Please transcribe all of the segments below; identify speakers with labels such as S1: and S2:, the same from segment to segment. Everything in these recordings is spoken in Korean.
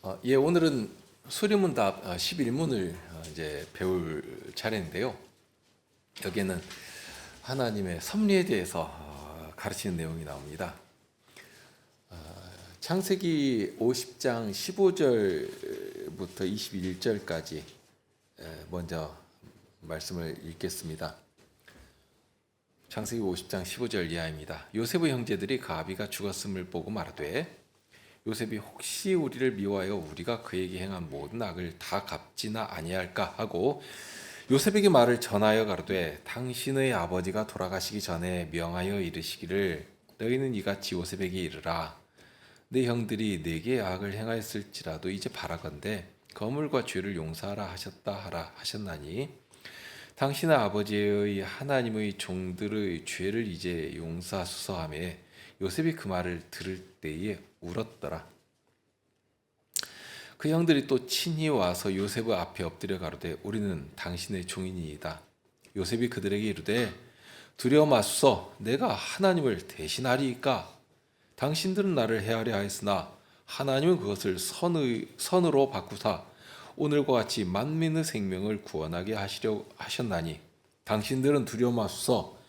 S1: 오늘은 수리문답 11문을 이제 배울 차례인데요. 여기에는 하나님의 섭리에 대해서 가르치는 내용이 나옵니다. 창세기 50장 15절부터 21절까지 먼저 말씀을 읽겠습니다. 창세기 50장 15절 이하입니다. 요셉의 형제들이 그 아비가 죽었음을 보고 말하되 요셉이 혹시 우리를 미워하여 우리가 그에게 행한 모든 악을 다 갚지나 아니할까 하고 요셉에게 말을 전하여 가로되 당신의 아버지가 돌아가시기 전에 명하여 이르시기를 너희는 이같이 요셉에게 이르라 내 형들이 내게 악을 행하였을지라도 이제 바라건대 거물과 죄를 용서하라 하셨다 하라 하셨나니 당신의 아버지의 하나님의 종들의 죄를 이제 용서하소서하며 요셉이 그 말을 들을 때에 울었더라. 그 형들이 또 친히 와서 요셉의 앞에 엎드려 가로되 우리는 당신의 종이니이다. 요셉이 그들에게 이르되 두려워 마소서 내가 하나님을 대신하리이까 당신들은 나를 해하려 하였으나 하나님은 그것을 선으로 바꾸사 오늘과 같이 만민의 생명을 구원하게 하시려 하셨나니 당신들은 두려워 마소서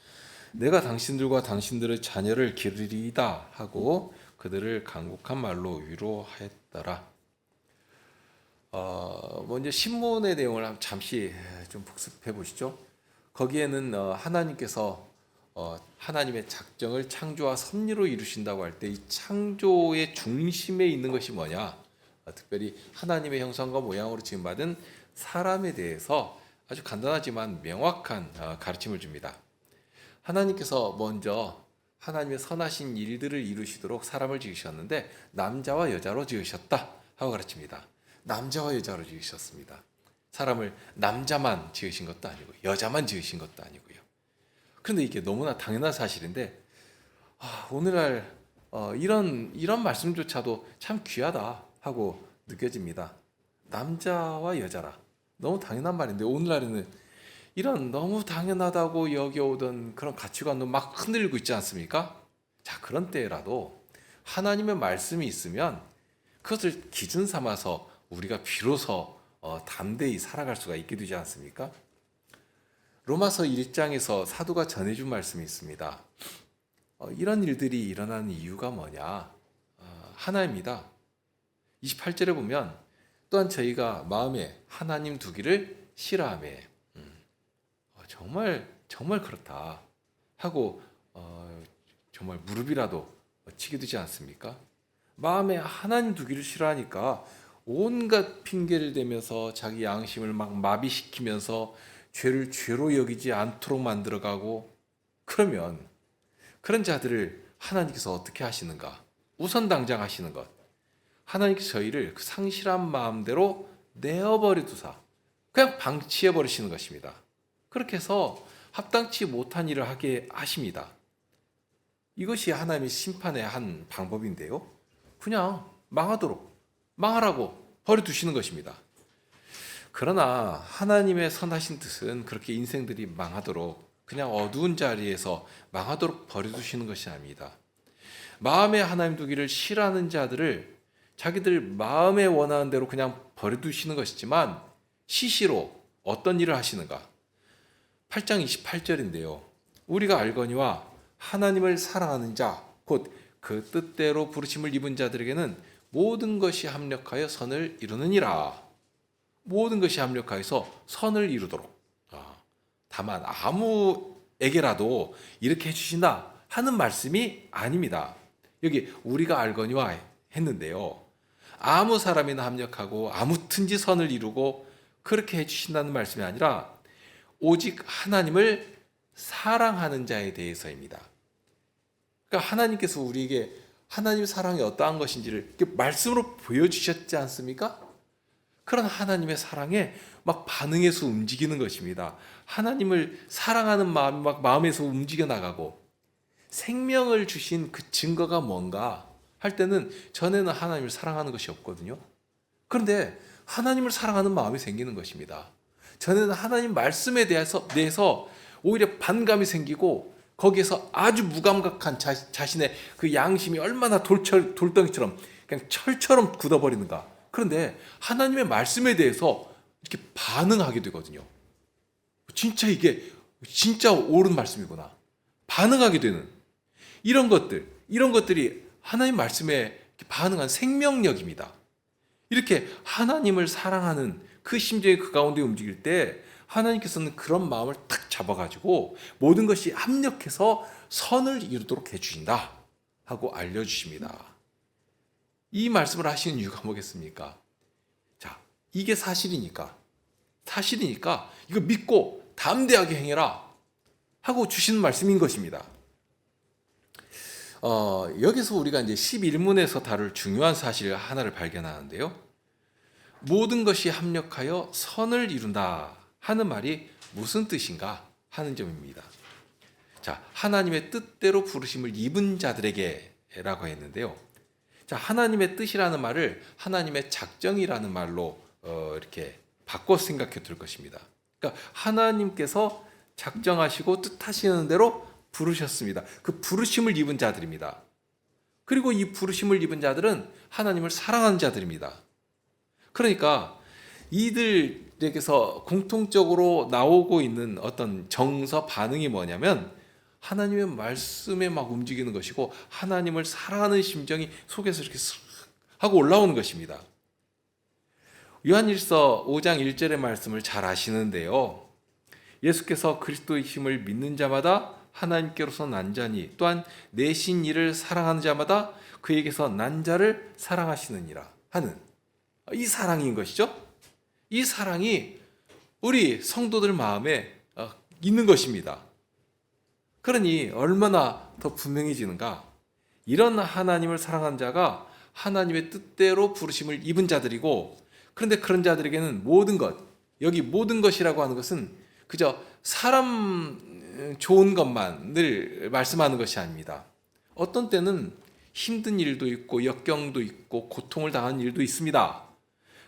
S1: 내가 당신들과 당신들의 자녀를 기르리이다 하고 그들을 간곡한 말로 위로하였더라. 먼저 신문의 내용을 잠시 좀 복습해 보시죠. 거기에는 하나님께서 하나님의 작정을 창조와 섭리로 이루신다고 할 때 이 창조의 중심에 있는 것이 뭐냐? 특별히 하나님의 형상과 모양으로 지음받은 사람에 대해서 아주 간단하지만 명확한 가르침을 줍니다. 하나님께서 먼저 하나님의 선하신 일들을 이루시도록 사람을 지으셨는데 남자와 여자로 지으셨다 하고 가르칩니다. 남자와 여자로 지으셨습니다. 사람을 남자만 지으신 것도 아니고 여자만 지으신 것도 아니고요. 그런데 이게 너무나 당연한 사실인데 오늘날 이런 말씀조차도 참 귀하다 하고 느껴집니다. 남자와 여자라 너무 당연한 말인데 오늘날에는 이런 너무 당연하다고 여겨오던 그런 가치관도 막 흔들리고 있지 않습니까? 자, 그런 때라도 하나님의 말씀이 있으면 그것을 기준 삼아서 우리가 비로소 담대히 살아갈 수가 있게 되지 않습니까? 로마서 1장에서 사도가 전해준 말씀이 있습니다. 이런 일들이 일어나는 이유가 뭐냐? 하나입니다. 28절에 보면 또한 저희가 마음에 하나님 두기를 싫어하며 정말 그렇다 하고 정말 무릎이라도 치게 되지 않습니까? 마음에 하나님 두기를 싫어하니까 온갖 핑계를 대면서 자기 양심을 막 마비시키면서 죄를 죄로 여기지 않도록 만들어가고 그러면 그런 자들을 하나님께서 어떻게 하시는가? 우선 당장 하시는 것. 하나님께서 저희를 그 상실한 마음대로 내어버려 두사 그냥 방치해 버리시는 것입니다. 그렇게 해서 합당치 못한 일을 하게 하십니다. 이것이 하나님의 심판의 한 방법인데요. 그냥 망하라고 버려두시는 것입니다. 그러나 하나님의 선하신 뜻은 그렇게 인생들이 망하도록 그냥 어두운 자리에서 망하도록 버려두시는 것이 아닙니다. 마음에 하나님 두기를 싫어하는 자들을 자기들 마음에 원하는 대로 그냥 버려두시는 것이지만 시시로 어떤 일을 하시는가? 8장 28절인데요. 우리가 알거니와 하나님을 사랑하는 자, 곧 그 뜻대로 부르심을 입은 자들에게는 모든 것이 합력하여 선을 이루느니라. 모든 것이 합력하여서 선을 이루도록. 다만 아무에게라도 이렇게 해주신다 하는 말씀이 아닙니다. 여기 우리가 알거니와 했는데요. 아무 사람이나 합력하고 아무튼지 선을 이루고 그렇게 해주신다는 말씀이 아니라 오직 하나님을 사랑하는 자에 대해서입니다. 그러니까 하나님께서 우리에게 하나님 사랑이 어떠한 것인지를 말씀으로 보여주셨지 않습니까? 그런 하나님의 사랑에 막 반응해서 움직이는 것입니다. 하나님을 사랑하는 마음이 막 마음에서 움직여 나가고 생명을 주신 그 증거가 뭔가 할 때는 전에는 하나님을 사랑하는 것이 없거든요. 그런데 하나님을 사랑하는 마음이 생기는 것입니다. 전에는 하나님 말씀에 대해서 오히려 반감이 생기고 거기에서 아주 무감각한 자신의 그 양심이 얼마나 돌덩이처럼 그냥 철처럼 굳어버리는가 그런데 하나님의 말씀에 대해서 이렇게 반응하게 되거든요. 진짜 이게 진짜 옳은 말씀이구나. 반응하게 되는 이런 것들이 하나님 말씀에 이렇게 반응한 생명력입니다. 이렇게 하나님을 사랑하는 그 심정이 그 가운데 움직일 때 하나님께서는 그런 마음을 탁 잡아가지고 모든 것이 합력해서 선을 이루도록 해주신다 하고 알려주십니다. 이 말씀을 하시는 이유가 뭐겠습니까? 자, 이게 사실이니까 이거 믿고 담대하게 행해라 하고 주시는 말씀인 것입니다. 여기서 우리가 이제 11문에서 다룰 중요한 사실 하나를 발견하는데요. 모든 것이 합력하여 선을 이룬다 하는 말이 무슨 뜻인가 하는 점입니다. 자, 하나님의 뜻대로 부르심을 입은 자들에게라고 했는데요. 자, 하나님의 뜻이라는 말을 하나님의 작정이라는 말로 이렇게 바꿔 생각해 볼 것입니다. 그러니까 하나님께서 작정하시고 뜻하시는 대로 부르셨습니다. 그 부르심을 입은 자들입니다. 그리고 이 부르심을 입은 자들은 하나님을 사랑하는 자들입니다. 그러니까 이들에게서 공통적으로 나오고 있는 어떤 정서 반응이 뭐냐면 하나님의 말씀에 막 움직이는 것이고 하나님을 사랑하는 심정이 속에서 이렇게 쓱 하고 올라오는 것입니다. 요한일서 5장 1절의 말씀을 잘 아시는데요. 예수께서 그리스도이심을 믿는 자마다 하나님께로서 난 자니 또한 내신 이를 사랑하는 자마다 그에게서 난 자를 사랑하시느니라 하는 이 사랑인 것이죠. 이 사랑이 우리 성도들 마음에 있는 것입니다. 그러니 얼마나 더 분명해지는가? 이런 하나님을 사랑하는 자가 하나님의 뜻대로 부르심을 입은 자들이고, 그런데 그런 자들에게는 모든 것, 여기 모든 것이라고 하는 것은 그저 사람 좋은 것만 늘 말씀하는 것이 아닙니다. 어떤 때는 힘든 일도 있고 역경도 있고 고통을 당하는 일도 있습니다.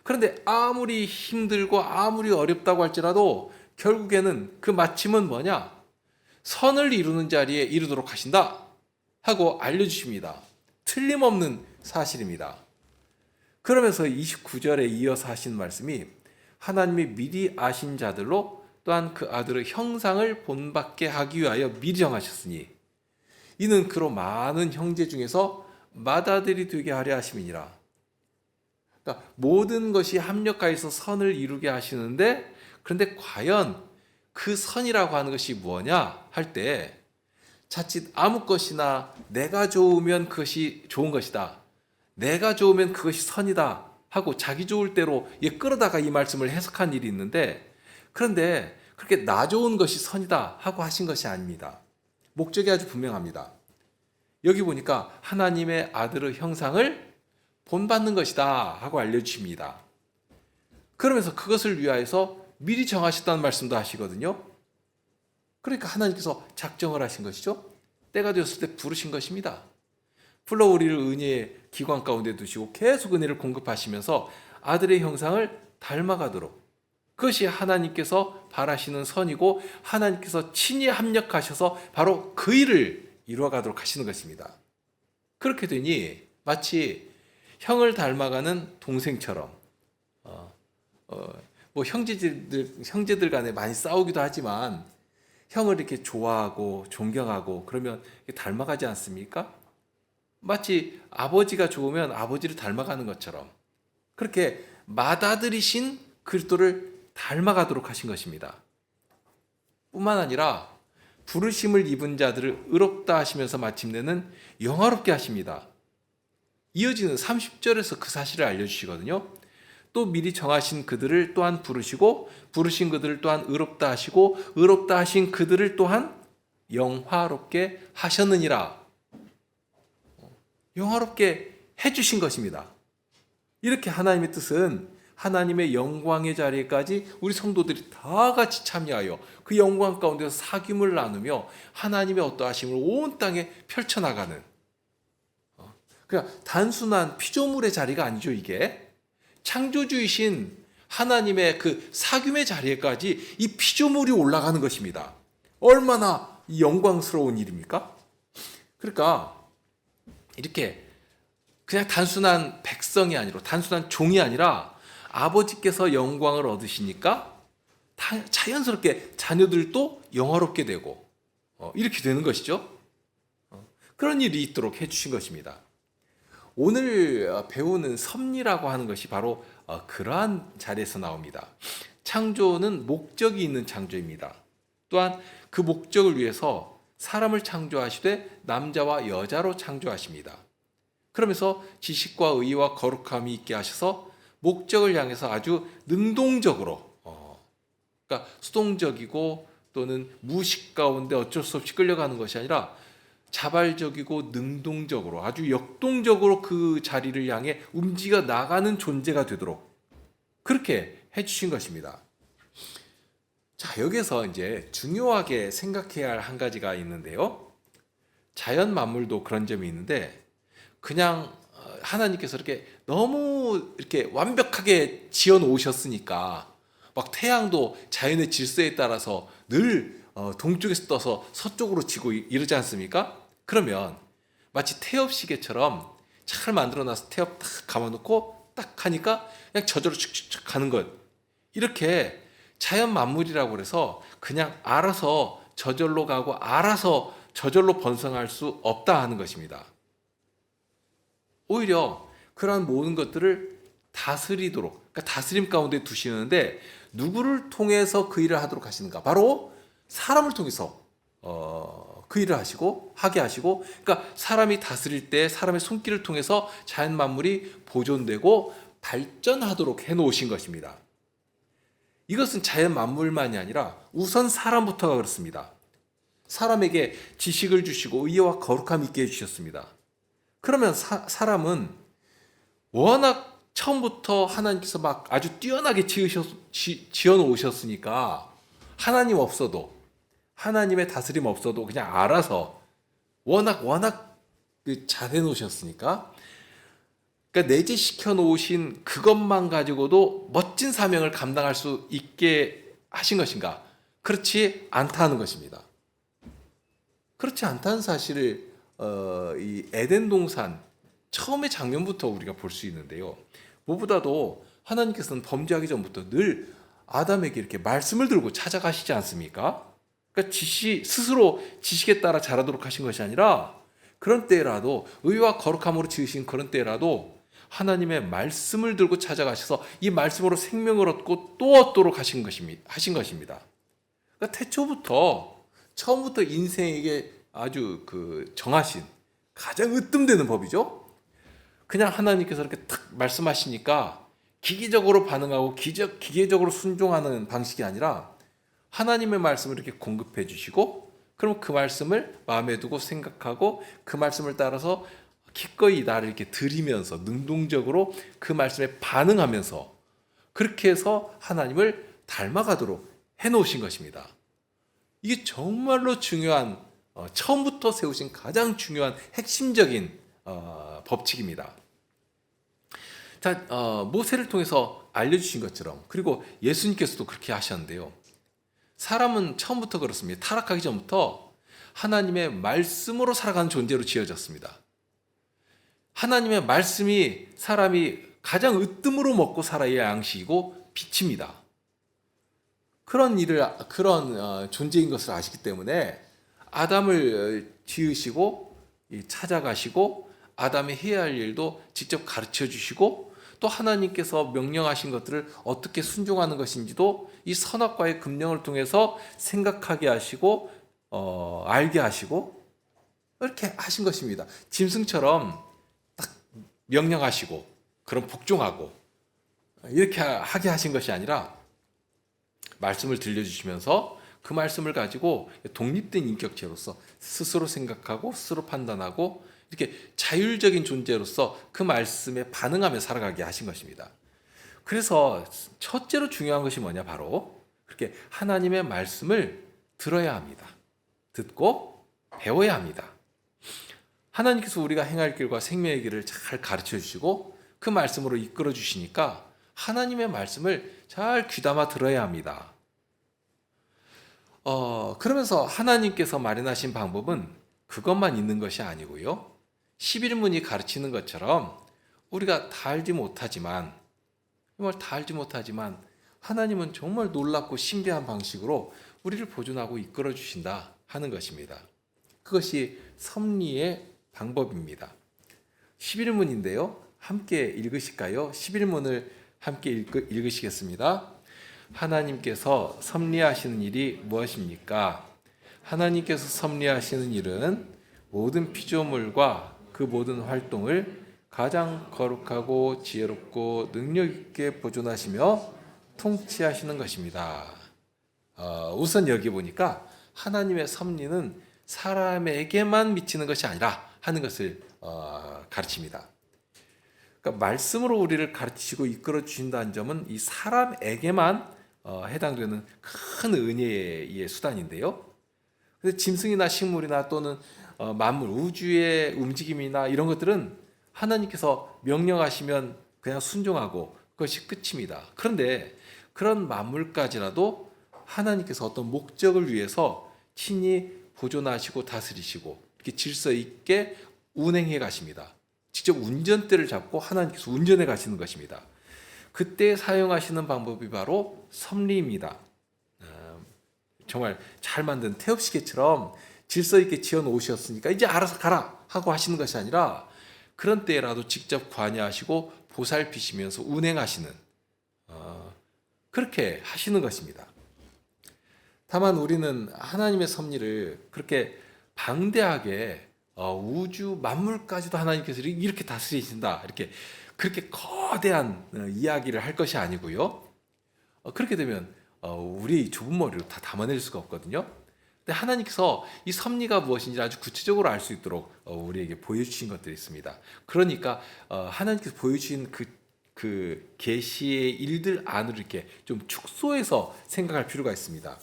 S1: 그런데 아무리 힘들고 아무리 어렵다고 할지라도 결국에는 그 마침은 뭐냐? 선을 이루는 자리에 이르도록 하신다 하고 알려주십니다. 틀림없는 사실입니다. 그러면서 29절에 이어서 하신 말씀이 하나님이 미리 아신 자들로 또한 그 아들의 형상을 본받게 하기 위하여 미리 정하셨으니 이는 그로 많은 형제 중에서 맏아들이 되게 하려 하심이니라. 그러니까 모든 것이 합력하여서 선을 이루게 하시는데, 그런데 과연 그 선이라고 하는 것이 뭐냐 할 때 자칫 아무 것이나 내가 좋으면 그것이 좋은 것이다, 내가 좋으면 그것이 선이다 하고 자기 좋을 대로 끌어다가 이 말씀을 해석한 일이 있는데, 그런데 그렇게 나 좋은 것이 선이다 하고 하신 것이 아닙니다. 목적이 아주 분명합니다. 여기 보니까 하나님의 아들의 형상을 본받는 것이다 하고 알려주십니다. 그러면서 그것을 위하여서 미리 정하셨다는 말씀도 하시거든요. 그러니까 하나님께서 작정을 하신 것이죠. 때가 되었을 때 부르신 것입니다. 불러 우리를 은혜의 기관 가운데 두시고 계속 은혜를 공급하시면서 아들의 형상을 닮아가도록, 그것이 하나님께서 바라시는 선이고 하나님께서 친히 합력하셔서 바로 그 일을 이루어가도록 하시는 것입니다. 그렇게 되니 마치 형을 닮아가는 동생처럼 뭐 형제들 간에 많이 싸우기도 하지만 형을 이렇게 좋아하고 존경하고 그러면 닮아가지 않습니까? 마치 아버지가 좋으면 아버지를 닮아가는 것처럼 그렇게 맏아들이신 그리스도를 닮아가도록 하신 것입니다. 뿐만 아니라 부르심을 입은 자들을 의롭다 하시면서 마침내는 영화롭게 하십니다. 이어지는 30절에서 그 사실을 알려주시거든요. 또 미리 정하신 그들을 또한 부르시고 부르신 그들을 또한 의롭다 하시고 의롭다 하신 그들을 또한 영화롭게 하셨느니라. 영화롭게 해주신 것입니다. 이렇게 하나님의 뜻은 하나님의 영광의 자리에까지 우리 성도들이 다 같이 참여하여 그 영광 가운데서 사귐을 나누며 하나님의 어떠하심을 온 땅에 펼쳐나가는, 그냥 단순한 피조물의 자리가 아니죠. 이게 창조주이신 하나님의 그 사귐의 자리에까지 이 피조물이 올라가는 것입니다. 얼마나 영광스러운 일입니까? 그러니까 이렇게 그냥 단순한 백성이 아니라 단순한 종이 아니라 아버지께서 영광을 얻으시니까 자연스럽게 자녀들도 영화롭게 되고 이렇게 되는 것이죠. 그런 일이 있도록 해주신 것입니다. 오늘 배우는 섭리라고 하는 것이 바로 그러한 자리에서 나옵니다. 창조는 목적이 있는 창조입니다. 또한 그 목적을 위해서 사람을 창조하시되 남자와 여자로 창조하십니다. 그러면서 지식과 의와 거룩함이 있게 하셔서 목적을 향해서 아주 능동적으로, 그러니까 수동적이고 또는 무의식 가운데 어쩔 수 없이 끌려가는 것이 아니라 자발적이고 능동적으로 아주 역동적으로 그 자리를 향해 움직여 나가는 존재가 되도록 그렇게 해주신 것입니다. 자, 여기서 이제 중요하게 생각해야 할 한 가지가 있는데요. 자연 만물도 그런 점이 있는데 그냥 하나님께서 이렇게 너무 이렇게 완벽하게 지어 놓으셨으니까 막 태양도 자연의 질서에 따라서 늘 동쪽에서 떠서 서쪽으로 지고 이러지 않습니까? 그러면 마치 태엽 시계처럼 잘 만들어놔서 태엽 딱 감아놓고 딱 하니까 그냥 저절로 축축축 가는 것. 이렇게 자연 만물이라고 그래서 그냥 알아서 저절로 가고 알아서 저절로 번성할 수 없다 하는 것입니다. 오히려 그러한 모든 것들을 다스리도록, 그러니까 다스림 가운데 두시는데 누구를 통해서 그 일을 하도록 하시는가? 바로 사람을 통해서 그 일을 하게 하시고, 그러니까 사람이 다스릴 때 사람의 손길을 통해서 자연 만물이 보존되고 발전하도록 해놓으신 것입니다. 이것은 자연 만물만이 아니라 우선 사람부터가 그렇습니다. 사람에게 지식을 주시고 의와 거룩함 있게 해주셨습니다. 그러면 사람은 워낙 처음부터 하나님께서 막 아주 뛰어나게 지어 놓으셨으니까 하나님 없어도 하나님의 다스림 없어도 그냥 알아서 워낙 잘 해놓으셨으니까 그러니까 내재시켜 놓으신 그것만 가지고도 멋진 사명을 감당할 수 있게 하신 것인가? 그렇지 않다는 것입니다. 그렇지 않다는 사실을 이 에덴 동산 처음의 장면부터 우리가 볼 수 있는데요. 무엇보다도 하나님께서는 범죄하기 전부터 늘 아담에게 이렇게 말씀을 들고 찾아가시지 않습니까? 그러니까 스스로 지식에 따라 자라도록 하신 것이 아니라 그런 때라도 의와 거룩함으로 지으신 그런 때라도 하나님의 말씀을 들고 찾아가셔서 이 말씀으로 생명을 얻고 또 얻도록 하신 것입니다. 그러니까 처음부터 인생에게 아주 정하신 가장 으뜸되는 법이죠. 그냥 하나님께서 이렇게 탁 말씀하시니까 기계적으로 반응하고 기계적으로 순종하는 방식이 아니라 하나님의 말씀을 이렇게 공급해 주시고 그럼 그 말씀을 마음에 두고 생각하고 그 말씀을 따라서 기꺼이 나를 이렇게 들이면서 능동적으로 그 말씀에 반응하면서 그렇게 해서 하나님을 닮아가도록 해놓으신 것입니다. 이게 정말로 중요한 처음부터 세우신 가장 중요한 핵심적인 법칙입니다. 자, 모세를 통해서 알려주신 것처럼 그리고 예수님께서도 그렇게 하셨는데요. 사람은 처음부터 그렇습니다. 타락하기 전부터 하나님의 말씀으로 살아가는 존재로 지어졌습니다. 하나님의 말씀이 사람이 가장 으뜸으로 먹고 살아야 양식이고 빛입니다. 그런 존재인 것을 아시기 때문에 아담을 지으시고 찾아가시고 아담이 해야 할 일도 직접 가르쳐 주시고 또 하나님께서 명령하신 것들을 어떻게 순종하는 것인지도 이 선악과의 금령을 통해서 생각하게 하시고 알게 하시고 이렇게 하신 것입니다. 짐승처럼 딱 명령하시고 그럼 복종하고 이렇게 하게 하신 것이 아니라 말씀을 들려주시면서 그 말씀을 가지고 독립된 인격체로서 스스로 생각하고 스스로 판단하고 이렇게 자율적인 존재로서 그 말씀에 반응하며 살아가게 하신 것입니다. 그래서 첫째로 중요한 것이 뭐냐? 바로 그렇게 하나님의 말씀을 들어야 합니다. 듣고 배워야 합니다. 하나님께서 우리가 행할 길과 생명의 길을 잘 가르쳐 주시고 그 말씀으로 이끌어 주시니까 하나님의 말씀을 잘 귀담아 들어야 합니다. 그러면서 하나님께서 마련하신 방법은 그것만 있는 것이 아니고요. 11문이 가르치는 것처럼 우리가 다 알지 못하지만 정말 다 알지 못하지만 하나님은 정말 놀랍고 신비한 방식으로 우리를 보존하고 이끌어 주신다 하는 것입니다. 그것이 섭리의 방법입니다. 11문인데요. 함께 읽으실까요? 11문을 함께 읽으시겠습니다. 하나님께서 섭리하시는 일이 무엇입니까? 하나님께서 섭리하시는 일은 모든 피조물과 그 모든 활동을 가장 거룩하고 지혜롭고 능력 있게 보존하시며 통치하시는 것입니다. 우선 여기 보니까 하나님의 섭리는 사람에게만 미치는 것이 아니라 하는 것을 가르칩니다. 그러니까 말씀으로 우리를 가르치시고 이끌어 주신다는 점은 이 사람에게만 해당되는 큰 은혜의 수단인데요. 근데 짐승이나 식물이나 또는 만물, 우주의 움직임이나 이런 것들은 하나님께서 명령하시면 그냥 순종하고 그것이 끝입니다. 그런데 그런 만물까지라도 하나님께서 어떤 목적을 위해서 친히 보존하시고 다스리시고 이렇게 질서 있게 운행해 가십니다. 직접 운전대를 잡고 하나님께서 운전해 가시는 것입니다. 그때 사용하시는 방법이 바로 섭리입니다. 정말 잘 만든 태엽시계처럼 질서 있게 지어 놓으셨으니까 이제 알아서 가라 하고 하시는 것이 아니라 그런 때라도 직접 관여하시고 보살피시면서 운행하시는 그렇게 하시는 것입니다. 다만 우리는 하나님의 섭리를 그렇게 방대하게 우주 만물까지도 하나님께서 이렇게 다스리신다 이렇게 그렇게 거대한 이야기를 할 것이 아니고요. 그렇게 되면 우리 좁은 머리로 다 담아낼 수가 없거든요. 근데 하나님께서 이 섭리가 무엇인지 아주 구체적으로 알 수 있도록 우리에게 보여주신 것들이 있습니다. 그러니까 하나님께서 보여주신 그 계시의 일들 안으로 이렇게 좀 축소해서 생각할 필요가 있습니다.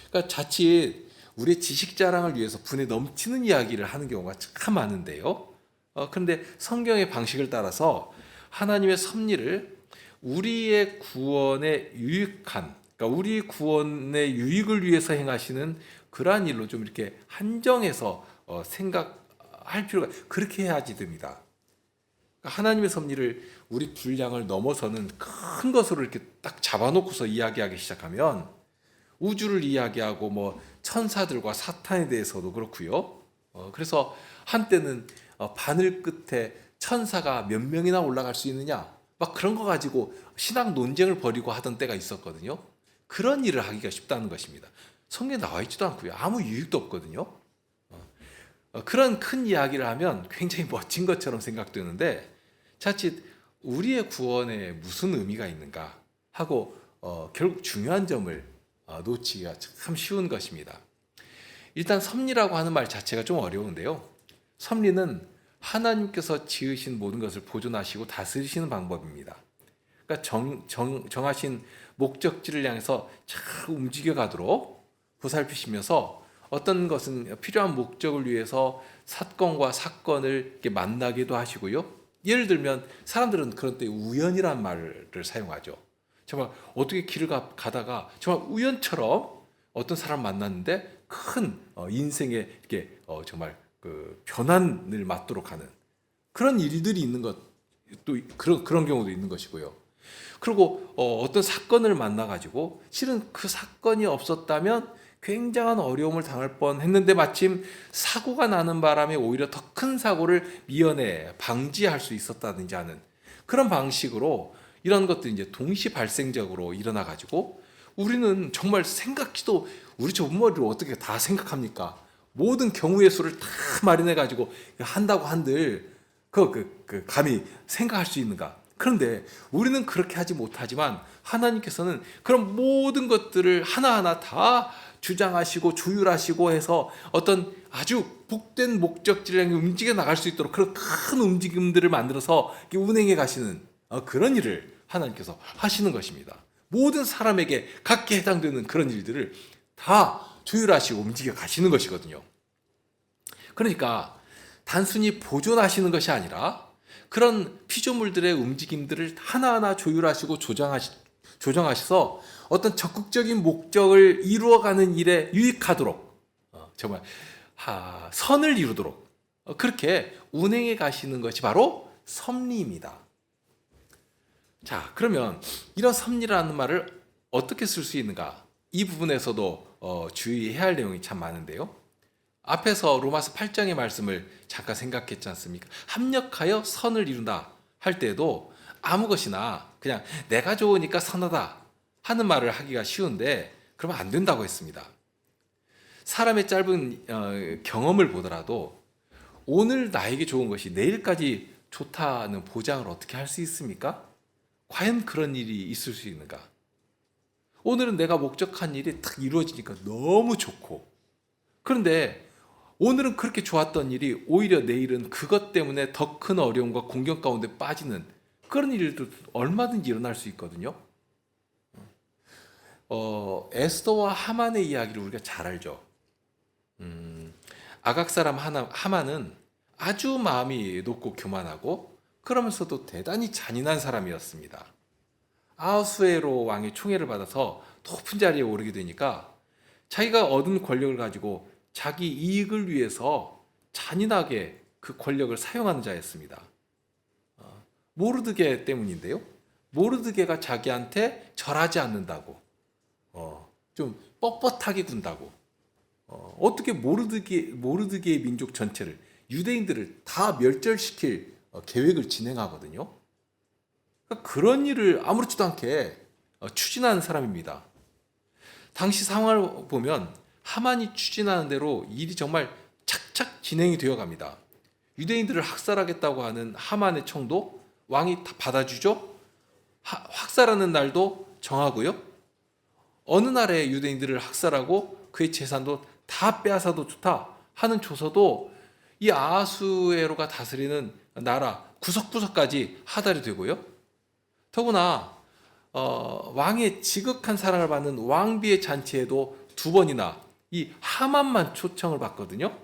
S1: 그러니까 자칫 우리의 지식 자랑을 위해서 분에 넘치는 이야기를 하는 경우가 참 많은데요. 그런데 성경의 방식을 따라서 하나님의 섭리를 우리의 구원에 유익한, 그러니까 우리 구원의 유익을 위해서 행하시는 그러한 일로 좀 이렇게 한정해서 생각할 필요가, 그렇게 해야지 됩니다. 그러니까 하나님의 섭리를 우리 분량을 넘어서는 큰 것으로 이렇게 딱 잡아놓고서 이야기하기 시작하면 우주를 이야기하고 뭐 천사들과 사탄에 대해서도 그렇고요. 그래서 한때는 바늘 끝에 천사가 몇 명이나 올라갈 수 있느냐 막 그런 거 가지고 신학 논쟁을 벌이고 하던 때가 있었거든요. 그런 일을 하기가 쉽다는 것입니다. 성경에 나와 있지도 않고요. 아무 유익도 없거든요. 그런 큰 이야기를 하면 굉장히 멋진 것처럼 생각되는데 자칫 우리의 구원에 무슨 의미가 있는가 하고 결국 중요한 점을 놓치기가 참 쉬운 것입니다. 일단 섭리라고 하는 말 자체가 좀 어려운데요. 섭리는 하나님께서 지으신 모든 것을 보존하시고 다스리시는 방법입니다. 그러니까 정하신 목적지를 향해서 잘 움직여가도록 보살피시면서 어떤 것은 필요한 목적을 위해서 사건과 사건을 이렇게 만나기도 하시고요. 예를 들면 사람들은 그런 때 우연이란 말을 사용하죠. 정말 어떻게 길을 가다가 정말 우연처럼 어떤 사람 만났는데 큰 인생에 이렇게 정말 그 변환을 맞도록 하는 그런 일들이 있는 것, 또 그런 경우도 있는 것이고요. 그리고 어떤 사건을 만나 가지고 실은 그 사건이 없었다면 굉장한 어려움을 당할 뻔했는데 마침 사고가 나는 바람에 오히려 더 큰 사고를 미연에 방지할 수 있었다든지 하는 그런 방식으로 이런 것들이 이제 동시 발생적으로 일어나 가지고 우리는 정말 생각지도 우리 좁은 머리로 어떻게 다 생각합니까? 모든 경우의 수를 다 마련해 가지고 한다고 한들 그 감히 생각할 수 있는가? 그런데 우리는 그렇게 하지 못하지만 하나님께서는 그런 모든 것들을 하나하나 다 주장하시고 조율하시고 해서 어떤 아주 복된 목적지를 향해 움직여 나갈 수 있도록 그런 큰 움직임들을 만들어서 운행해 가시는 그런 일을 하나님께서 하시는 것입니다. 모든 사람에게 각기 해당되는 그런 일들을 다 조율하시고 움직여 가시는 것이거든요. 그러니까 단순히 보존하시는 것이 아니라 그런 피조물들의 움직임들을 하나하나 조율하시고 조정하셔서 어떤 적극적인 목적을 이루어가는 일에 유익하도록 정말 선을 이루도록 그렇게 운행해 가시는 것이 바로 섭리입니다. 자, 그러면 이런 섭리라는 말을 어떻게 쓸 수 있는가? 이 부분에서도 주의해야 할 내용이 참 많은데요. 앞에서 로마서 8장의 말씀을 잠깐 생각했지 않습니까? 합력하여 선을 이룬다 할 때도 아무 것이나 그냥 내가 좋으니까 선하다 하는 말을 하기가 쉬운데 그러면 안 된다고 했습니다. 사람의 짧은 경험을 보더라도 오늘 나에게 좋은 것이 내일까지 좋다는 보장을 어떻게 할 수 있습니까? 과연 그런 일이 있을 수 있는가? 오늘은 내가 목적한 일이 딱 이루어지니까 너무 좋고, 그런데 오늘은 그렇게 좋았던 일이 오히려 내일은 그것 때문에 더 큰 어려움과 공경 가운데 빠지는 그런 일도 얼마든지 일어날 수 있거든요. 에스더와 하만의 이야기를 우리가 잘 알죠. 아각 사람 하만은 아주 마음이 높고 교만하고 그러면서도 대단히 잔인한 사람이었습니다. 아하수에로 왕의 총애를 받아서 높은 자리에 오르게 되니까 자기가 얻은 권력을 가지고 자기 이익을 위해서 잔인하게 그 권력을 사용하는 자였습니다. 모르드게 때문인데요. 모르드게가 자기한테 절하지 않는다고, 좀 뻣뻣하게 군다고, 어떻게 모르드게의 민족 전체를, 유대인들을 다 멸절시킬 계획을 진행하거든요. 그러니까 그런 일을 아무렇지도 않게 추진하는 사람입니다. 당시 상황을 보면 하만이 추진하는 대로 일이 정말 착착 진행이 되어 갑니다. 유대인들을 학살하겠다고 하는 하만의 청도 왕이 다 받아주죠. 학살하는 날도 정하고요. 어느 날에 유대인들을 학살하고 그의 재산도 다 빼앗아도 좋다 하는 조서도 이 아하수에로가 다스리는 나라 구석구석까지 하달이 되고요. 더구나 왕의 지극한 사랑을 받는 왕비의 잔치에도 2번이나 이 하만만 초청을 받거든요.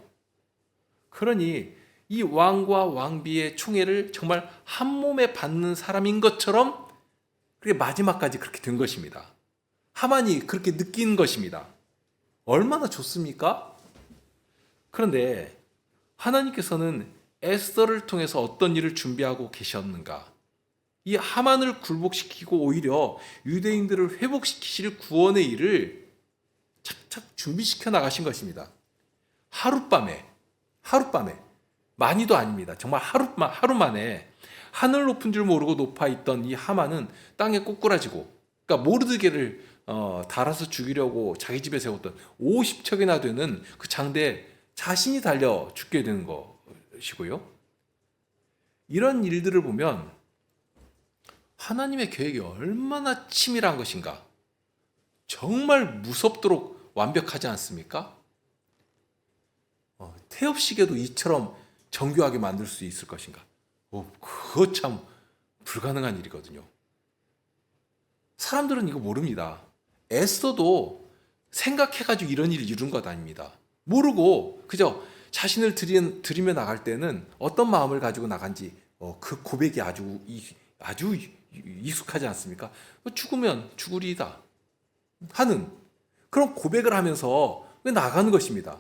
S1: 그러니 이 왕과 왕비의 총애를 정말 한 몸에 받는 사람인 것처럼 그게 마지막까지 그렇게 된 것입니다. 하만이 그렇게 느낀 것입니다. 얼마나 좋습니까? 그런데 하나님께서는 에스더를 통해서 어떤 일을 준비하고 계셨는가? 이 하만을 굴복시키고 오히려 유대인들을 회복시키실 구원의 일을 착착 준비시켜 나가신 것입니다. 하룻밤에 많이도 아닙니다. 정말 하루 만에 하늘 높은 줄 모르고 높아 있던 이 하만은 땅에 꼬꾸라지고, 그러니까 모르드게를 달아서 죽이려고 자기 집에 세웠던 50척이나 되는 그 장대에 자신이 달려 죽게 되는 것이고요. 이런 일들을 보면 하나님의 계획이 얼마나 치밀한 것인가, 정말 무섭도록 완벽하지 않습니까? 태엽시계도 이처럼 정교하게 만들 수 있을 것인가? 그거 참 불가능한 일이거든요. 사람들은 이거 모릅니다. 에스더도 생각해가지고 이런 일을 이룬 것 아닙니다. 모르고 그저 자신을 들이며 나갈 때는 어떤 마음을 가지고 나간지 그 고백이 아주 익숙하지 않습니까? 죽으면 죽으리이다 하는 그런 고백을 하면서 나가는 것입니다.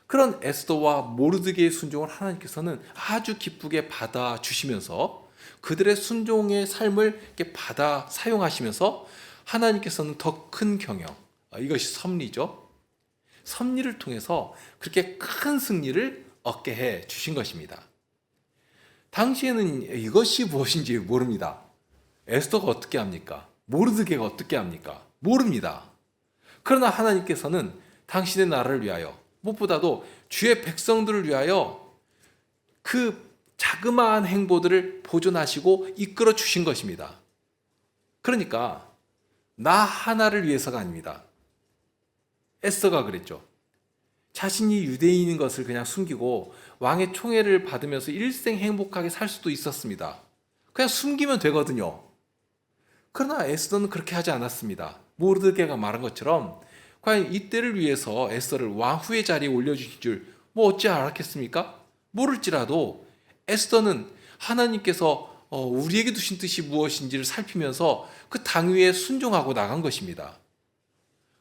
S1: 그런 에스더와 모르드게의 순종을 하나님께서는 아주 기쁘게 받아 주시면서 그들의 순종의 삶을 이렇게 받아 사용하시면서 하나님께서는 더 큰 경영, 이것이 섭리죠. 섭리를 통해서 그렇게 큰 승리를 얻게 해 주신 것입니다. 당시에는 이것이 무엇인지 모릅니다. 에스더가 어떻게 합니까? 모르드게가 어떻게 합니까? 모릅니다. 그러나 하나님께서는 당신의 나라를 위하여, 무엇보다도 주의 백성들을 위하여 그 자그마한 행보들을 보존하시고 이끌어 주신 것입니다. 그러니까 나 하나를 위해서가 아닙니다. 에스더가 그랬죠. 자신이 유대인인 것을 그냥 숨기고 왕의 총애를 받으면서 일생 행복하게 살 수도 있었습니다. 그냥 숨기면 되거든요. 그러나 에스더는 그렇게 하지 않았습니다. 모르드게가 말한 것처럼 과연 이때를 위해서 에스더를 왕후의 자리에 올려주실 줄 어찌 알았겠습니까? 모를지라도 에스더는 하나님께서 우리에게 두신 뜻이 무엇인지를 살피면서 그 당위에 순종하고 나간 것입니다.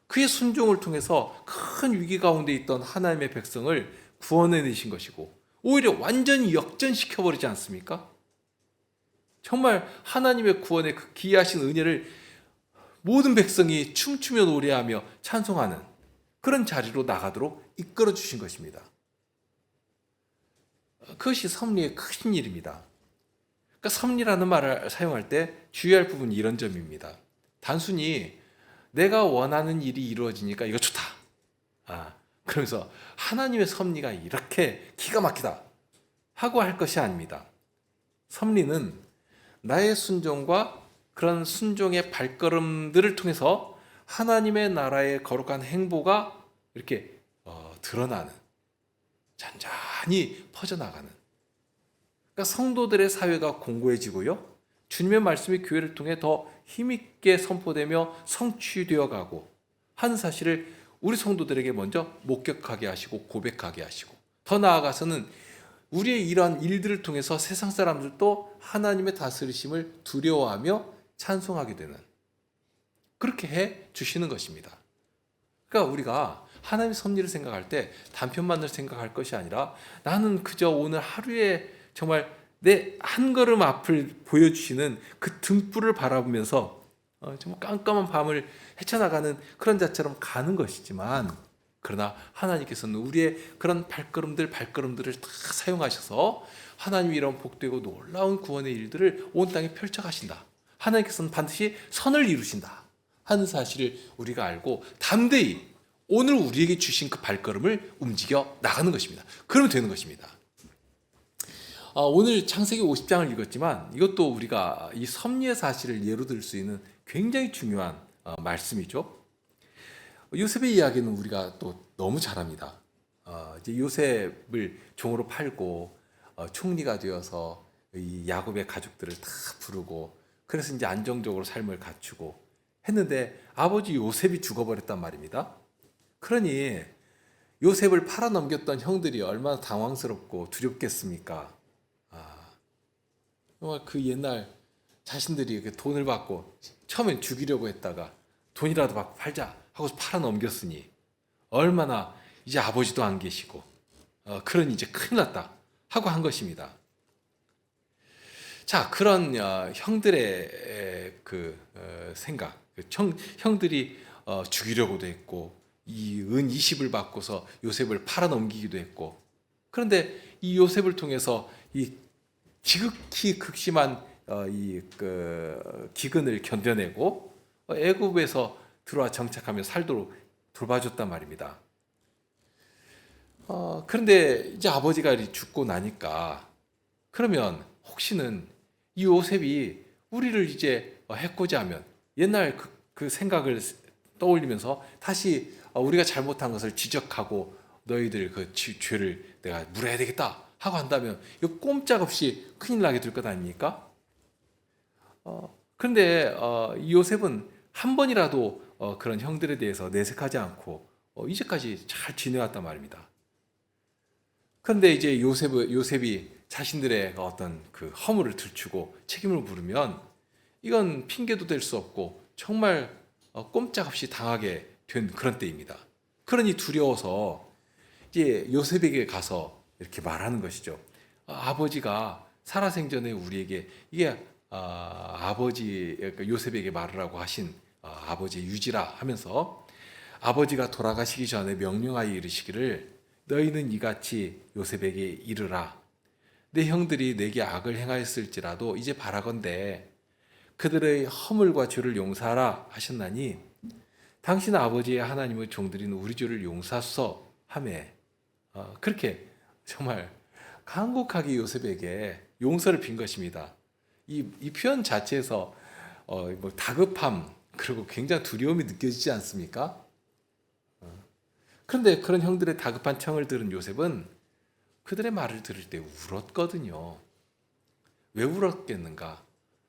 S1: 그의 순종을 통해서 큰 위기 가운데 있던 하나님의 백성을 구원해내신 것이고, 오히려 완전히 역전시켜 버리지 않습니까? 정말 하나님의 구원의 그 기이하신 은혜를 모든 백성이 춤추며 노래하며 찬송하는 그런 자리로 나가도록 이끌어 주신 것입니다. 그것이 섭리의 큰 일입니다. 그러니까 섭리라는 말을 사용할 때 주의할 부분이 이런 점입니다. 단순히 내가 원하는 일이 이루어지니까 이거 좋다. 그러면서 하나님의 섭리가 이렇게 기가 막히다 하고 할 것이 아닙니다. 섭리는 나의 순종과 그런 순종의 발걸음들을 통해서 하나님의 나라의 거룩한 행보가 이렇게 드러나는, 잔잔히 퍼져나가는, 그러니까 성도들의 사회가 공고해지고요, 주님의 말씀이 교회를 통해 더 힘있게 선포되며 성취되어 가고 하는 사실을 우리 성도들에게 먼저 목격하게 하시고 고백하게 하시고, 더 나아가서는 우리의 이러한 일들을 통해서 세상 사람들도 하나님의 다스리심을 두려워하며 찬송하게 되는, 그렇게 해 주시는 것입니다. 그러니까 우리가 하나님의 섭리를 생각할 때 단편만을 생각할 것이 아니라, 나는 그저 오늘 하루에 정말 내 한 걸음 앞을 보여주시는 그 등불을 바라보면서 정말 깜깜한 밤을 헤쳐나가는 그런 자처럼 가는 것이지만, 그러나 하나님께서는 우리의 그런 발걸음들을 다 사용하셔서 하나님이 이런 복되고 놀라운 구원의 일들을 온 땅에 펼쳐가신다. 하나님께서는 반드시 선을 이루신다 하는 사실을 우리가 알고 담대히 오늘 우리에게 주신 그 발걸음을 움직여 나가는 것입니다. 그러면 되는 것입니다. 오늘 창세기 50장을 읽었지만 이것도 우리가 이 섭리의 사실을 예로 들 수 있는 굉장히 중요한 말씀이죠. 요셉의 이야기는 우리가 또 너무 잘 압니다. 이제 요셉을 종으로 팔고 총리가 되어서 이 야곱의 가족들을 다 부르고, 그래서 이제 안정적으로 삶을 갖추고 했는데 아버지 요셉이 죽어버렸단 말입니다. 그러니 요셉을 팔아 넘겼던 형들이 얼마나 당황스럽고 두렵겠습니까? 정말 그 옛날 자신들이 돈을 받고 처음엔 죽이려고 했다가 돈이라도 받고 팔자 하고서 팔아 넘겼으니 얼마나 이제 아버지도 안 계시고 그러니 이제 큰일 났다 하고 한 것입니다. 자, 그런 형들의 그 생각, 형들이 죽이려고도 했고 이 은 20을 받고서 요셉을 팔아 넘기기도 했고, 그런데 이 요셉을 통해서 이 지극히 극심한 기근을 견뎌내고 애굽에서 들어와 정착하며 살도록 돌봐줬단 말입니다. 그런데 이제 아버지가 죽고 나니까, 그러면 혹시는 이 요셉이 우리를 이제 해코지 하면 옛날 그 생각을 떠올리면서 다시 우리가 잘못한 것을 지적하고 너희들 그 죄를 내가 물어야 되겠다 하고 한다면 이거 꼼짝없이 큰일 나게 될 것 아닙니까? 그런데 이 요셉은 한 번이라도 그런 형들에 대해서 내색하지 않고 이제까지 잘 지내왔단 말입니다. 그런데 이제 요셉이 자신들의 어떤 그 허물을 들추고 책임을 물으면 이건 핑계도 될 수 없고 정말 꼼짝없이 당하게 된 그런 때입니다. 그러니 두려워서 이제 요셉에게 가서 이렇게 말하는 것이죠. 아버지가 살아생전에 우리에게 이게 아버지 그러니까 요셉에게 말을 하고 하신 아버지의 유지라 하면서, 아버지가 돌아가시기 전에 명령하여 이르시기를 너희는 이같이 요셉에게 이르라. 내 형들이 내게 악을 행하였을지라도 이제 바라건대 그들의 허물과 죄를 용서하라 하셨나니 당신 아버지의 하나님의 종들인 우리 죄를 용서하소서 하매, 그렇게 정말 간곡하게 요셉에게 용서를 빈 것입니다. 이 표현 자체에서 뭐 다급함 그리고 굉장히 두려움이 느껴지지 않습니까? 그런데 그런 형들의 다급한 청을 들은 요셉은 그들의 말을 들을 때 울었거든요. 왜 울었겠는가?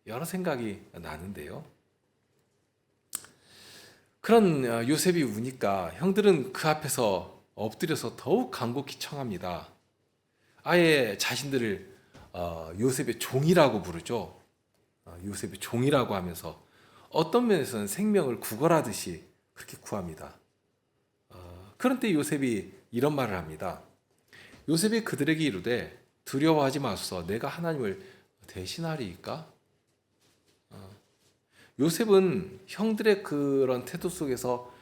S1: 여러 생각이 나는데요. 그런 요셉이 우니까 형들은 그 앞에서 엎드려서 더욱 간곡히 청합니다. 아예 자신들을 요셉의 종이라고 부르죠. 요셉의 종이라고 하면서 어떤 면에서는 생명을 구걸하듯이 그렇게 구합니다. 그런데 요셉이 이런 말을 합니다. 요셉이 그들에게 이르되 두려워하지 마소서 내가 하나님을 대신하리이까? 요셉은 형들의 그런 태도 속에서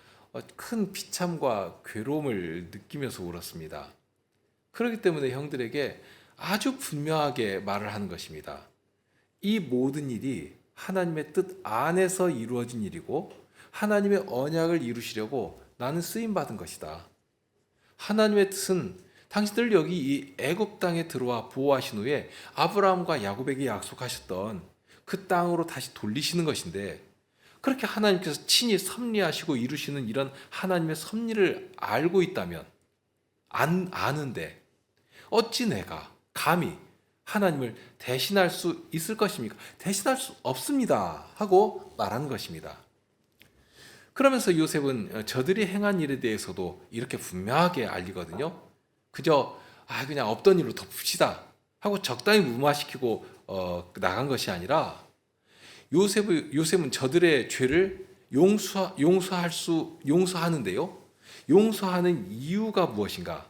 S1: 큰 비참과 괴로움을 느끼면서 울었습니다. 그렇기 때문에 형들에게 아주 분명하게 말을 하는 것입니다. 이 모든 일이 하나님의 뜻 안에서 이루어진 일이고 하나님의 언약을 이루시려고 나는 쓰임받은 것이다. 하나님의 뜻은 당신들 여기 이 애굽 땅에 들어와 보호하신 후에 아브라함과 야곱에게 약속하셨던 그 땅으로 다시 돌리시는 것인데, 그렇게 하나님께서 친히 섭리하시고 이루시는 이런 하나님의 섭리를 알고 있다면, 아는데 어찌 내가 감히 하나님을 대신할 수 있을 것입니까? 대신할 수 없습니다 하고 말하는 것입니다. 그러면서 요셉은 저들이 행한 일에 대해서도 이렇게 분명하게 알리거든요. 그저 그냥 없던 일로 덮읍시다 하고 적당히 무마시키고 나간 것이 아니라, 요셉은 저들의 죄를 용서하는데요. 용서하는 이유가 무엇인가?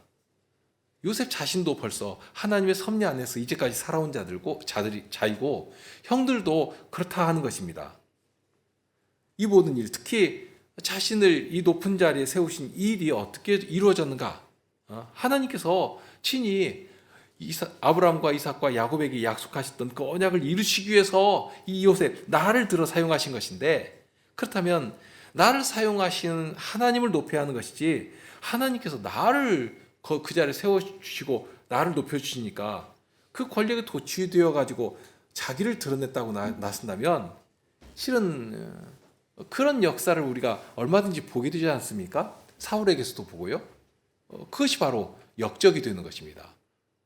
S1: 요셉 자신도 벌써 하나님의 섭리 안에서 이제까지 살아온 자이고 형들도 그렇다 하는 것입니다. 이 모든 일, 특히 자신을 이 높은 자리에 세우신 이 일이 어떻게 이루어졌는가? 하나님께서 친히 아브라함과 이삭과 야곱에게 약속하셨던 그 언약을 이루시기 위해서 이 요셉, 나를 들어 사용하신 것인데, 그렇다면 나를 사용하신 하나님을 높여야 하는 것이지, 하나님께서 나를 그 자리에 세워주시고 나를 높여주시니까 그 권력에 도취되어 가지고 자기를 드러냈다고 나선다면, 실은 그런 역사를 우리가 얼마든지 보게 되지 않습니까? 사울에게서도 보고요. 그것이 바로 역적이 되는 것입니다.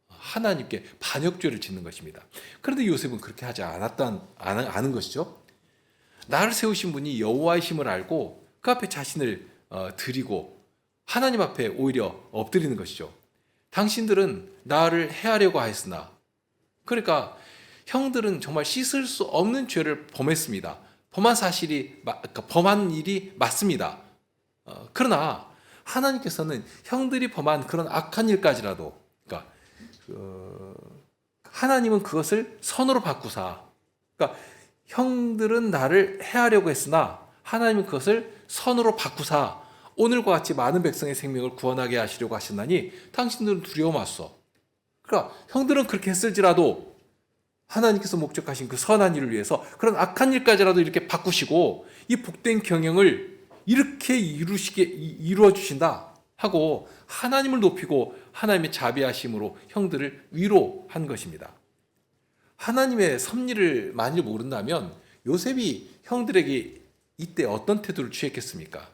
S1: 하나님께 반역죄를 짓는 것입니다. 그런데 요셉은 그렇게 하지 않은 것이죠. 나를 세우신 분이 여호와이심을 알고 그 앞에 자신을 드리고 하나님 앞에 오히려 엎드리는 것이죠. 당신들은 나를 해하려고 하였으나, 그러니까 형들은 정말 씻을 수 없는 죄를 범했습니다. 범한 일이 맞습니다. 그러나 하나님께서는 형들이 범한 그런 악한 일까지라도, 그러니까 하나님은 그것을 선으로 바꾸사, 그러니까 형들은 나를 해하려고 했으나 하나님은 그것을 선으로 바꾸사 오늘과 같이 많은 백성의 생명을 구원하게 하시려고 하셨나니 당신들은 두려워 마소서. 그러니까 형들은 그렇게 했을지라도 하나님께서 목적하신 그 선한 일을 위해서 그런 악한 일까지라도 이렇게 바꾸시고 이 복된 경영을 이렇게 이루어 주신다 하고 하나님을 높이고 하나님의 자비하심으로 형들을 위로한 것입니다. 하나님의 섭리를 만일 모른다면 요셉이 형들에게 이때 어떤 태도를 취했겠습니까?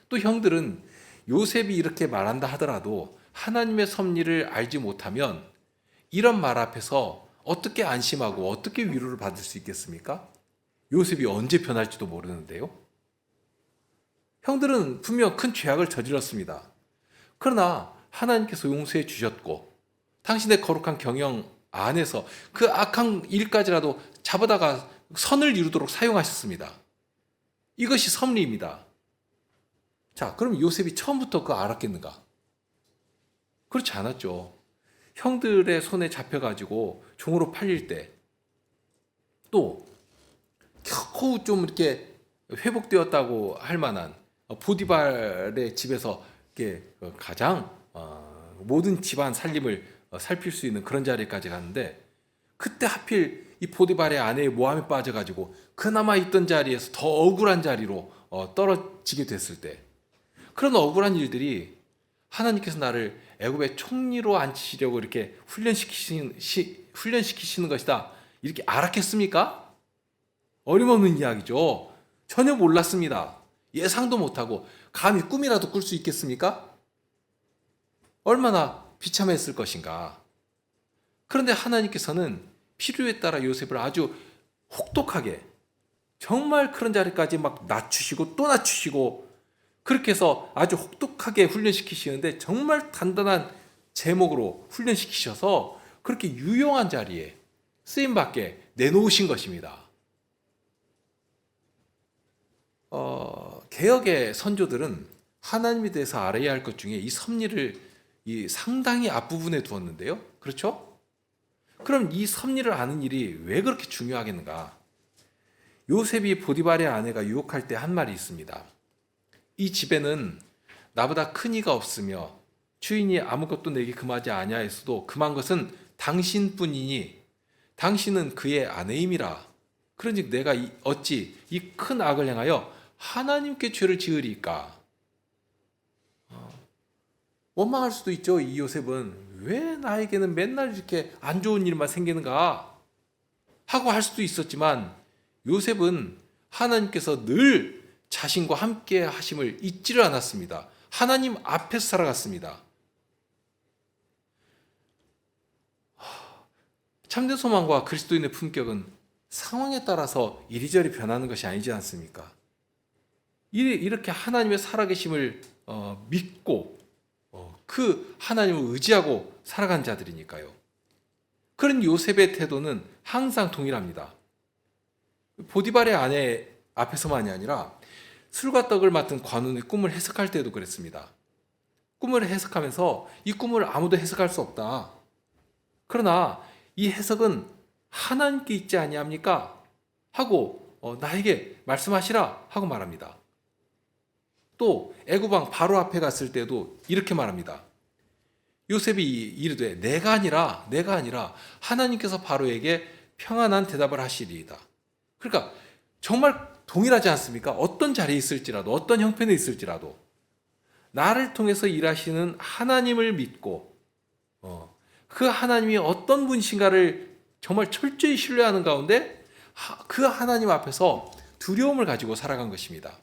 S1: 또 형들은 요셉이 이렇게 말한다 하더라도 하나님의 섭리를 알지 못하면 이런 말 앞에서 어떻게 안심하고 어떻게 위로를 받을 수 있겠습니까? 요셉이 언제 변할지도 모르는데요. 형들은 분명 큰 죄악을 저질렀습니다. 그러나 하나님께서 용서해 주셨고 당신의 거룩한 경영 안에서 그 악한 일까지라도 잡아다가 선을 이루도록 사용하셨습니다. 이것이 섭리입니다. 자, 그럼 요셉이 처음부터 그거 알았겠는가? 그렇지 않았죠. 형들의 손에 잡혀가지고 종으로 팔릴 때, 또 겨우 좀 이렇게 회복되었다고 할 만한 보디발의 집에서 이렇게 가장 모든 집안 살림을 살필 수 있는 그런 자리까지 갔는데, 그때 하필 이 보디발의 아내의 모함에 빠져가지고 그나마 있던 자리에서 더 억울한 자리로 떨어지게 됐을 때, 그런 억울한 일들이 하나님께서 나를 애굽의 총리로 앉히시려고 이렇게 훈련시키시는 것이다 이렇게 알았겠습니까? 어림없는 이야기죠. 전혀 몰랐습니다. 예상도 못하고 감히 꿈이라도 꿀 수 있겠습니까? 얼마나 비참했을 것인가. 그런데 하나님께서는 필요에 따라 요셉을 아주 혹독하게, 정말 그런 자리까지 막 낮추시고 또 낮추시고, 그렇게 해서 아주 혹독하게 훈련시키시는데 정말 단단한 제목으로 훈련시키셔서 그렇게 유용한 자리에 쓰임받게 내놓으신 것입니다. 개혁의 선조들은 하나님에 대해서 알아야 할 것 중에 이 섭리를 이 상당히 앞부분에 두었는데요. 그렇죠? 그럼 이 섭리를 아는 일이 왜 그렇게 중요하겠는가? 요셉이 보디발의 아내가 유혹할 때 한 말이 있습니다. 이 집에는 나보다 큰 이가 없으며 주인이 아무것도 내게 금하지 아니하였어도 금한 것은 당신뿐이니 당신은 그의 아내임이라. 그런즉 내가 어찌 이 큰 악을 행하여 하나님께 죄를 지으리까? 원망할 수도 있죠. 이 요셉은 왜 나에게는 맨날 이렇게 안 좋은 일만 생기는가 하고 할 수도 있었지만, 요셉은 하나님께서 늘 자신과 함께 하심을 잊지를 않았습니다. 하나님 앞에서 살아갔습니다. 참된 소망과 그리스도인의 품격은 상황에 따라서 이리저리 변하는 것이 아니지 않습니까? 이렇게 하나님의 살아계심을 믿고 그 하나님을 의지하고 살아간 자들이니까요. 그런 요셉의 태도는 항상 동일합니다. 보디발의 아내 앞에서만이 아니라 술과 떡을 맡은 관원의 꿈을 해석할 때도 그랬습니다. 꿈을 해석하면서 이 꿈을 아무도 해석할 수 없다. 그러나 이 해석은 하나님께 있지 아니합니까? 하고 나에게 말씀하시라 하고 말합니다. 또 애굽왕 바로 앞에 갔을 때도 이렇게 말합니다. 요셉이 이르되 내가 아니라 하나님께서 바로에게 평안한 대답을 하시리이다. 그러니까 정말 동일하지 않습니까? 어떤 자리에 있을지라도, 어떤 형편에 있을지라도 나를 통해서 일하시는 하나님을 믿고 그 하나님이 어떤 분이신가를 정말 철저히 신뢰하는 가운데 그 하나님 앞에서 두려움을 가지고 살아간 것입니다.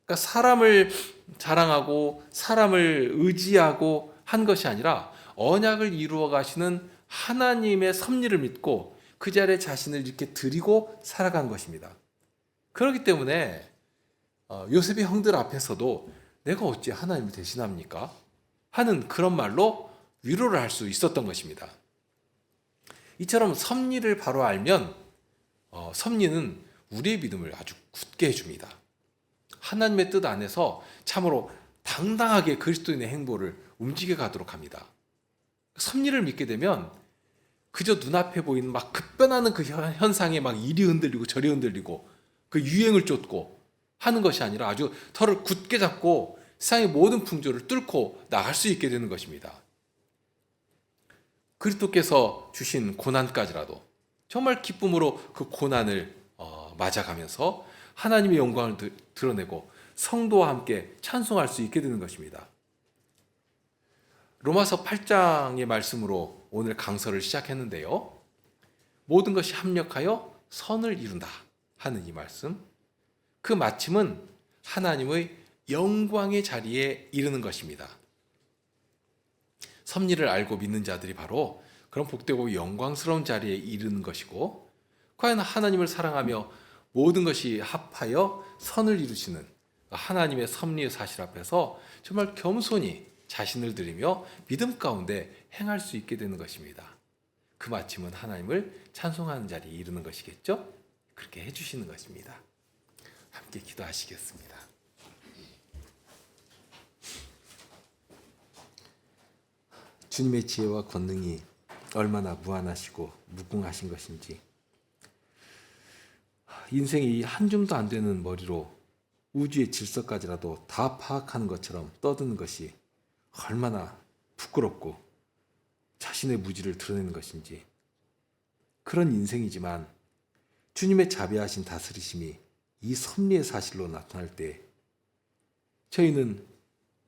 S1: 그러니까 사람을 자랑하고 사람을 의지하고 한 것이 아니라 언약을 이루어 가시는 하나님의 섭리를 믿고 그 자리에 자신을 이렇게 드리고 살아간 것입니다. 그렇기 때문에 요셉의 형들 앞에서도 내가 어찌 하나님을 대신합니까? 하는 그런 말로 위로를 할 수 있었던 것입니다. 이처럼 섭리를 바로 알면 섭리는 우리의 믿음을 아주 굳게 해줍니다. 하나님의 뜻 안에서 참으로 당당하게 그리스도인의 행보를 움직여 가도록 합니다. 섭리를 믿게 되면 그저 눈앞에 보이는 막 급변하는 그 현상에 막 이리 흔들리고 저리 흔들리고 그 유행을 쫓고 하는 것이 아니라 아주 털을 굳게 잡고 세상의 모든 풍조를 뚫고 나갈 수 있게 되는 것입니다. 그리스도께서 주신 고난까지라도 정말 기쁨으로 그 고난을 맞아가면서 하나님의 영광을 드러내고 성도와 함께 찬송할 수 있게 되는 것입니다. 로마서 8장의 말씀으로 오늘 강서를 시작했는데요. 모든 것이 합력하여 선을 이룬다 하는 이 말씀, 그 마침은 하나님의 영광의 자리에 이르는 것입니다. 섭리를 알고 믿는 자들이 바로 그런 복되고 영광스러운 자리에 이르는 것이고, 과연 하나님을 사랑하며 모든 것이 합하여 선을 이루시는 하나님의 섭리의 사실 앞에서 정말 겸손히 자신을 드리며 믿음 가운데 행할 수 있게 되는 것입니다. 그 마침은 하나님을 찬송하는 자리에 이르는 것이겠죠? 그렇게 해주시는 것입니다. 함께 기도하시겠습니다. 주님의 지혜와 권능이 얼마나 무한하시고 무궁하신 것인지, 인생이 한 줌도 안 되는 머리로 우주의 질서까지라도 다 파악하는 것처럼 떠드는 것이 얼마나 부끄럽고 자신의 무지를 드러내는 것인지, 그런 인생이지만 주님의 자비하신 다스리심이 이 섭리의 사실로 나타날 때 저희는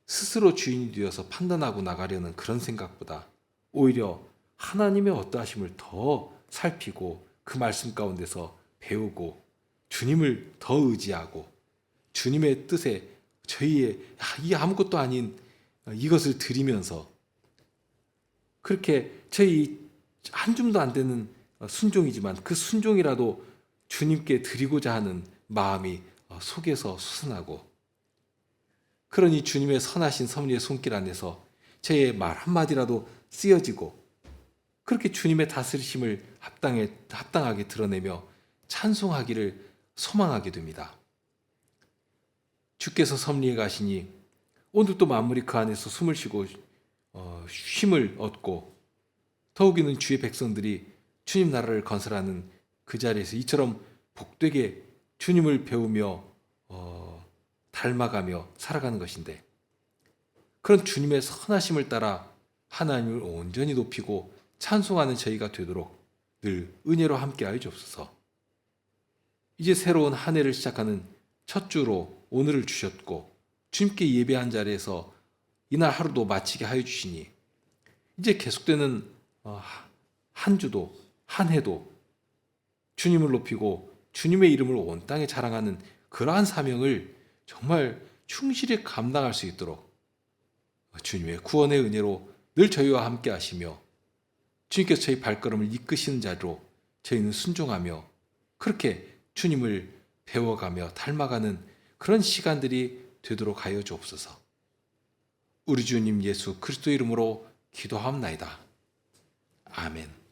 S1: 스스로 주인이 되어서 판단하고 나가려는 그런 생각보다 오히려 하나님의 어떠하심을 더 살피고 그 말씀 가운데서 배우고 주님을 더 의지하고 주님의 뜻에 저희의 이 아무것도 아닌 이것을 드리면서 그렇게 저희 한 줌도 안 되는 순종이지만 그 순종이라도 주님께 드리고자 하는 마음이 속에서 솟아나고, 그러니 주님의 선하신 섭리의 손길 안에서 저의 말 한마디라도 쓰여지고 그렇게 주님의 다스리심을 합당하게 드러내며 찬송하기를 소망하게 됩니다. 주께서 섭리해 가시니 오늘도 만물이 그 안에서 숨을 쉬고 쉼을 얻고 더욱이는 주의 백성들이 주님 나라를 건설하는 그 자리에서 이처럼 복되게 주님을 배우며 닮아가며 살아가는 것인데, 그런 주님의 선하심을 따라 하나님을 온전히 높이고 찬송하는 저희가 되도록 늘 은혜로 함께하여 주옵소서. 이제 새로운 한 해를 시작하는 첫 주로 오늘을 주셨고 주님께 예배한 자리에서 이날 하루도 마치게 하여 주시니, 이제 계속되는 한 주도 한 해도 주님을 높이고 주님의 이름을 온 땅에 자랑하는 그러한 사명을 정말 충실히 감당할 수 있도록 주님의 구원의 은혜로 늘 저희와 함께 하시며 주님께서 저희 발걸음을 이끄시는 자리로 저희는 순종하며 그렇게 주님을 배워가며 닮아가는 그런 시간들이 되도록 하여 주옵소서. 우리 주님 예수 그리스도 이름으로 기도하옵나이다. 아멘.